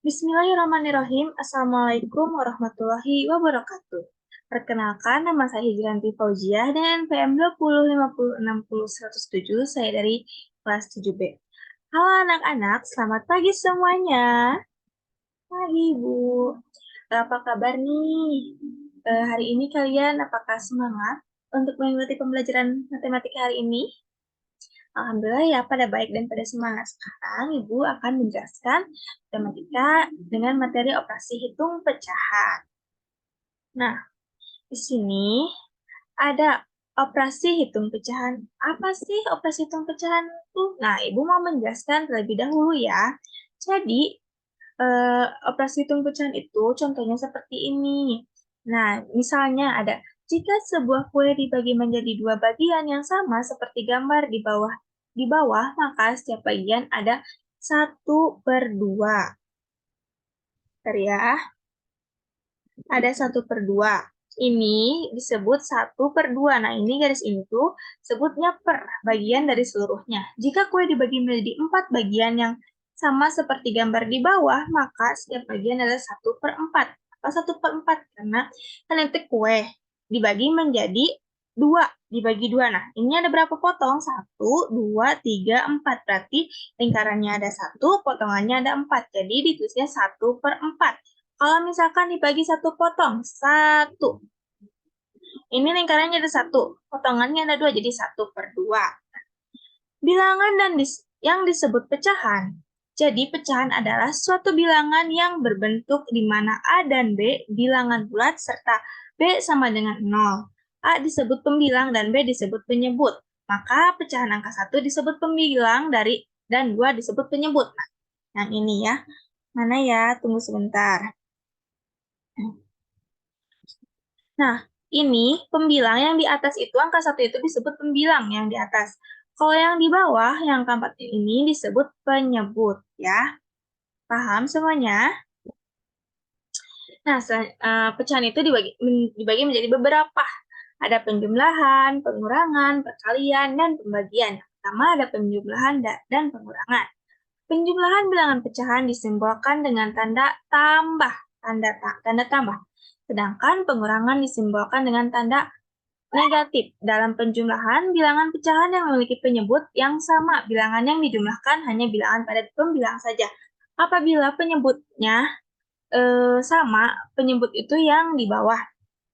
Bismillahirrahmanirrahim. Assalamualaikum warahmatullahi wabarakatuh. Perkenalkan, nama saya Hijranti Fauziah dan PM 2050600107. Saya dari kelas 7B. Halo anak-anak, selamat pagi semuanya. Pagi, Bu. Apa kabar nih? Hari ini kalian apakah semangat untuk mengikuti pembelajaran matematika hari ini? Alhamdulillah ya, pada baik dan pada semangat. Sekarang Ibu akan menjelaskan matematika dengan materi operasi hitung pecahan. Nah, di sini ada operasi hitung pecahan. Apa sih operasi hitung pecahan itu? Nah, Ibu mau menjelaskan terlebih dahulu ya. Jadi, operasi hitung pecahan itu contohnya seperti ini. Nah, misalnya ada, jika sebuah kue dibagi menjadi dua bagian yang sama seperti gambar di bawah, maka setiap bagian ada 1/2. Bentar ya, ada 1/2. Ini disebut 1/2. Nah, ini garis ini tuh sebutnya per bagian dari seluruhnya. Jika kue dibagi menjadi 4 bagian yang sama seperti gambar di bawah, maka setiap bagian adalah 1/4. Apa 1/4? Karena kan itu kue dibagi menjadi 2, dibagi 2. Nah, ini ada berapa potong? 1, 2, 3, 4. Berarti lingkarannya ada 1, potongannya ada 4. Jadi ditulisnya 1/4. Kalau misalkan dibagi 1 potong, 1. Ini lingkarannya ada 1, potongannya ada 2, jadi 1/2. Bilangan yang disebut pecahan. Jadi pecahan adalah suatu bilangan yang berbentuk di mana A dan B bilangan bulat serta B sama dengan 0. A disebut pembilang dan B disebut penyebut. Maka pecahan angka 1 disebut pembilang dan 2 disebut penyebut. Nah, yang ini ya. Mana ya? Tunggu sebentar. Nah, ini pembilang yang di atas itu, angka 1 itu disebut pembilang yang di atas. Kalau yang di bawah, yang keempat ini disebut penyebut, ya. Paham semuanya? Nah, pecahan itu dibagi menjadi beberapa. Ada penjumlahan, pengurangan, perkalian, dan pembagian. Yang pertama ada penjumlahan dan pengurangan. Penjumlahan bilangan pecahan disimbolkan dengan tanda tambah, tanda tambah. Sedangkan pengurangan disimbolkan dengan tanda negatif. Dalam penjumlahan, bilangan pecahan yang memiliki penyebut yang sama, bilangan yang dijumlahkan hanya bilangan pada pembilang saja. Apabila penyebutnya sama, penyebut itu yang di bawah.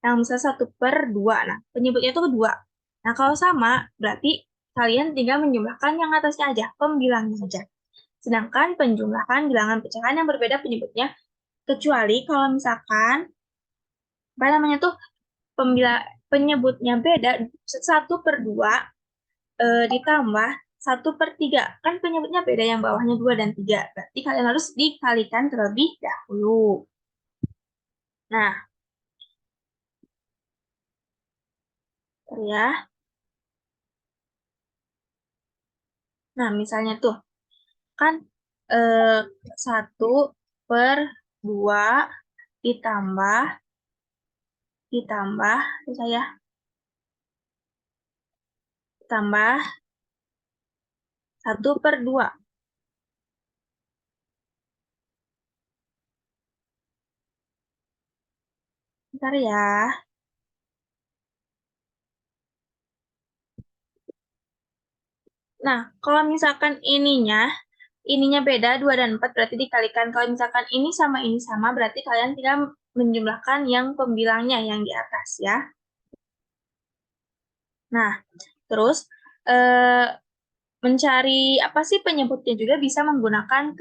Yang misalnya 1/2. Nah, penyebutnya itu 2. Nah, kalau sama, berarti kalian tinggal menjumlahkan yang atasnya aja, pembilangnya saja. Sedangkan penjumlahan bilangan pecahan yang berbeda penyebutnya, kecuali kalau misalkan, apa namanya tuh, penyebutnya beda, 1/2 ditambah 1/3. Kan penyebutnya beda, yang bawahnya 2 dan 3. Berarti kalian harus dikalikan terlebih dahulu. Nah, ya. Nah, misalnya tuh, kan 1/2 ditambah, saya tambah 1/2. Bentar ya. Nah, kalau misalkan ininya beda, 2 dan 4 berarti dikalikan. Kalau misalkan ini sama, berarti kalian tinggal menjumlahkan yang pembilangnya yang di atas ya. Nah, terus mencari apa sih penyebutnya juga bisa menggunakan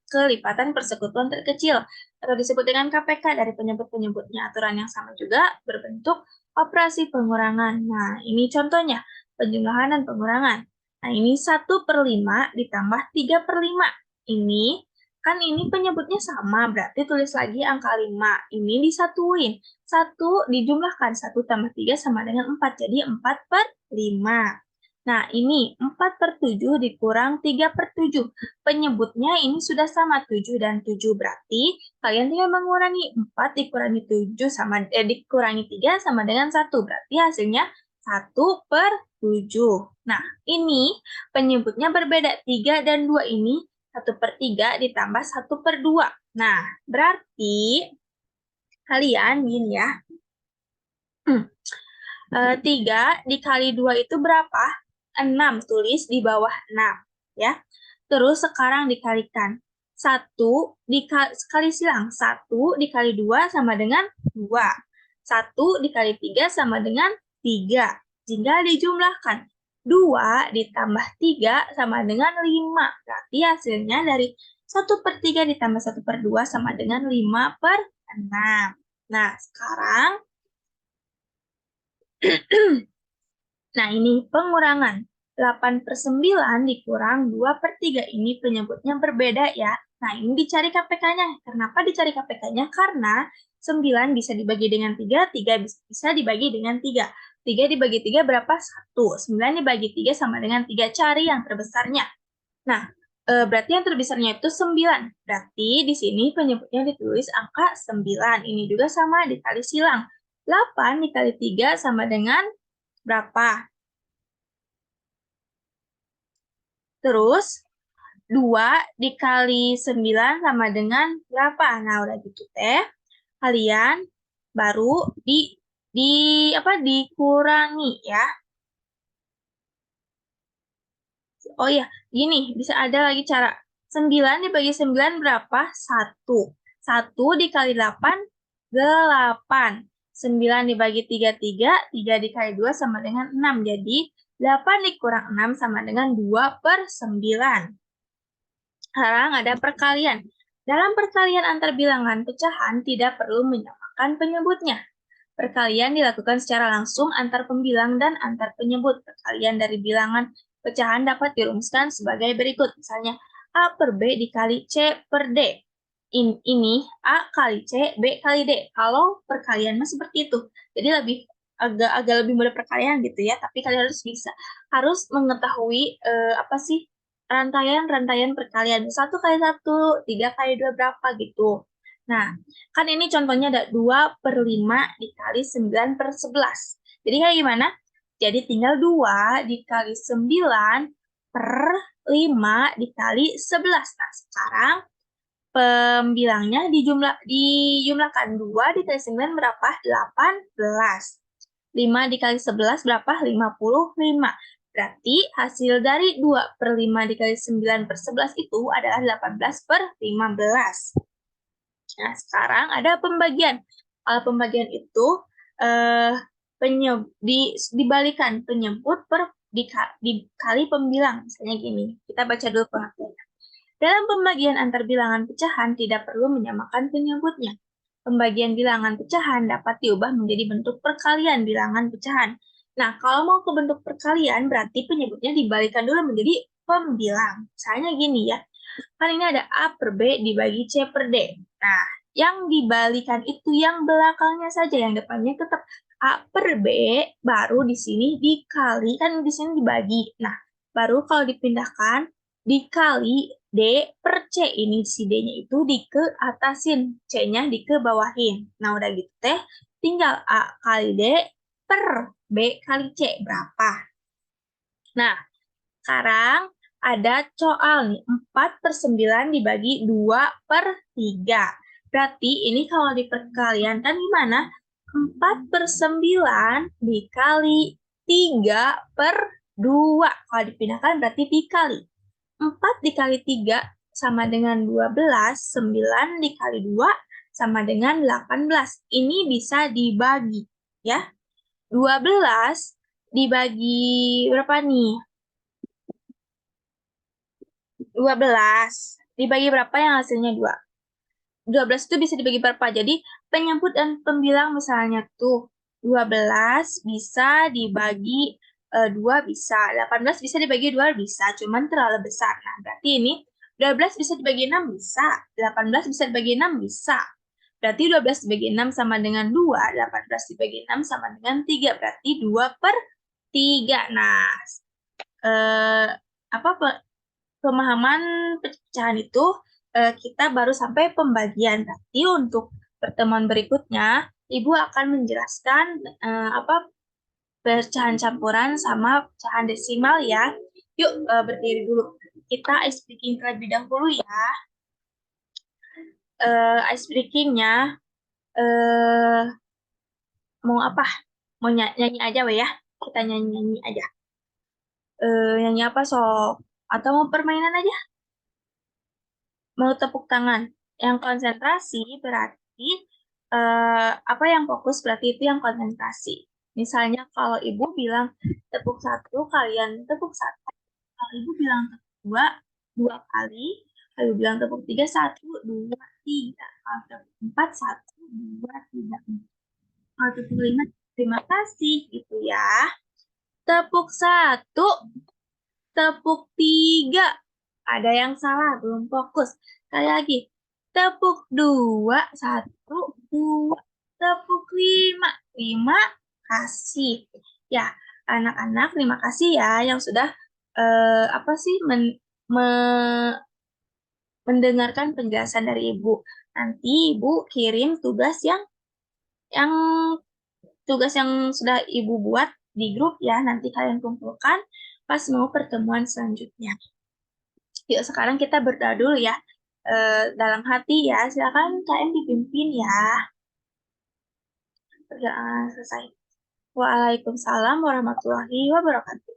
kelipatan persekutuan terkecil atau disebut dengan KPK dari penyebut-penyebutnya. Aturan yang sama juga berbentuk operasi pengurangan. Nah, ini contohnya penjumlahan dan pengurangan. Nah, ini 1/5 ditambah 3/5. Ini penyebutnya sama, berarti tulis lagi angka 5. Ini disatuin. 1 dijumlahkan, 1 tambah 3 sama dengan 4. Jadi 4/5. Nah, ini 4/7 dikurang 3/7. Penyebutnya ini sudah sama, 7 dan 7. Berarti kalian tinggal mengurangi 4 dikurangi 7 dikurangi 3 sama dengan 1. Berarti hasilnya 1/7. Nah, ini penyebutnya berbeda. 3 dan 2 ini 1/3 ditambah 1/2. Nah, berarti kalian gini ya. 3 dikali 2 itu berapa? 6, tulis di bawah 6. Ya. Terus sekarang dikalikan. 1 sekali silang. 1 dikali 2 sama dengan 2. 1 dikali 3 sama dengan 3. Jika dijumlahkan. 2 ditambah 3 sama dengan 5. Berarti hasilnya dari 1/3 ditambah 1/2 sama dengan 5/6. Nah, sekarang nah, ini pengurangan. 8/9 dikurang 2/3 ini penyebutnya berbeda ya. Nah, ini dicari KPK-nya. Kenapa dicari KPK-nya? Karena 9 bisa dibagi dengan 3, 3 bisa dibagi dengan 3. 3 dibagi 3 berapa? 1. 9 dibagi 3 sama dengan 3. Cari yang terbesarnya. Nah, berarti yang terbesarnya itu 9. Berarti di sini penyebutnya ditulis angka 9. Ini juga sama dikali silang. 8 dikali 3 sama dengan berapa? Terus 2 dikali 9 sama dengan berapa? Nah, udah gitu teh. Kalian baru dikurangi ya. Oh iya, gini, bisa ada lagi cara. 9 dibagi 9 berapa? 1. 1 dikali 8, 8. 9 dibagi 3, 3. 3 dikali 2 sama dengan 6. Jadi, 8 dikurang 6 sama dengan 2/9. Sekarang ada perkalian. Dalam perkalian antar bilangan pecahan tidak perlu menyamakan penyebutnya. Perkalian dilakukan secara langsung antar pembilang dan antar penyebut. Perkalian dari bilangan pecahan dapat dirumuskan sebagai berikut. Misalnya, A per B dikali C per D. Ini A kali C, B kali D. Kalau perkalian seperti itu. Jadi agak lebih mudah perkalian gitu ya, tapi kalian harus mengetahui apa sih rantaian perkalian. 1 kali 1, 3 kali 2 berapa gitu. Nah, kan ini contohnya ada 2/5 dikali 9/11. Jadi kayak gimana? Jadi tinggal 2 dikali 9/5 dikali 11. Nah, sekarang pembilangnya dijumlahkan. 2 dikali 9 berapa? 18. 5 dikali 11 berapa? 55. Berarti hasil dari 2/5 dikali 9/11 itu adalah 18/15. Nah, sekarang ada pembagian. Kalau pembagian itu dibalikan penyebut dikali pembilang. Misalnya gini, kita baca dulu pengertiannya. Dalam pembagian antar bilangan pecahan tidak perlu menyamakan penyebutnya. Pembagian bilangan pecahan dapat diubah menjadi bentuk perkalian bilangan pecahan. Nah, kalau mau ke bentuk perkalian, berarti penyebutnya dibalikan dulu menjadi pembilang. Misalnya gini ya, kan ini ada A per B dibagi C per D. Nah, yang dibalikan itu yang belakangnya saja, yang depannya tetap A per B, baru di sini dikali, kan di sini dibagi. Nah, baru kalau dipindahkan, dikali D per C. Ini si D-nya itu dikeatasin, C-nya dikebawahin. Nah, udah gitu teh, tinggal A kali D per B kali C. Berapa? Nah, sekarang ada soal nih, 4/9 dibagi 2/3. Berarti ini kalau di perkalian kan gimana? 4/9 dikali 3/2. Kalau dipindahkan berarti dikali. 4 dikali 3 sama dengan 12, 9 dikali 2 sama dengan 18. Ini bisa dibagi, ya. 12 dibagi berapa nih? 12. Dibagi berapa yang hasilnya 2? 12 itu bisa dibagi berapa? Jadi penyebut dan pembilang misalnya tuh 12 bisa dibagi 2 bisa, 18 bisa dibagi 2 bisa, cuman terlalu besar. Nah, berarti ini 12 bisa dibagi 6 bisa, 18 bisa dibagi 6 bisa. Berarti 12 dibagi 6 sama dengan 2, 18 dibagi 6 sama dengan 3, berarti 2/3. Nah, apa pemahaman pecahan itu kita baru sampai pembagian. Nanti untuk pertemuan berikutnya, Ibu akan menjelaskan apa pecahan campuran sama pecahan desimal ya. Yuk berdiri dulu. Kita speaking terlebih dahulu ya. ice breakingnya mau apa? Mau nyanyi aja we ya? Kita nyanyi-nyanyi aja. Nyanyi apa sok? Atau mau permainan aja? Mau tepuk tangan? Yang konsentrasi berarti apa yang fokus berarti itu yang konsentrasi. Misalnya kalau ibu bilang tepuk satu, kalian tepuk satu. Kalau ibu bilang tepuk dua, dua kali. Kalau ibu bilang tepuk tiga, satu, dua, tiga. Kalau tepuk empat, satu, dua, tiga. Kalau tepuk lima, terima kasih gitu ya. Tepuk satu, tepuk tiga. Ada yang salah, belum fokus. Sekali lagi. Tepuk dua, satu, dua. Tepuk lima, lima kasih. Ya, anak-anak, terima kasih ya yang sudah apa sih mendengarkan penjelasan dari ibu. Nanti ibu kirim yang tugas yang sudah ibu buat di grup ya. Nanti kalian kumpulkan pas mau pertemuan selanjutnya. Yuk sekarang kita berdoa dulu ya. Dalam hati ya, silakan kalian dipimpin ya. Selesai. Waalaikumsalam warahmatullahi wabarakatuh.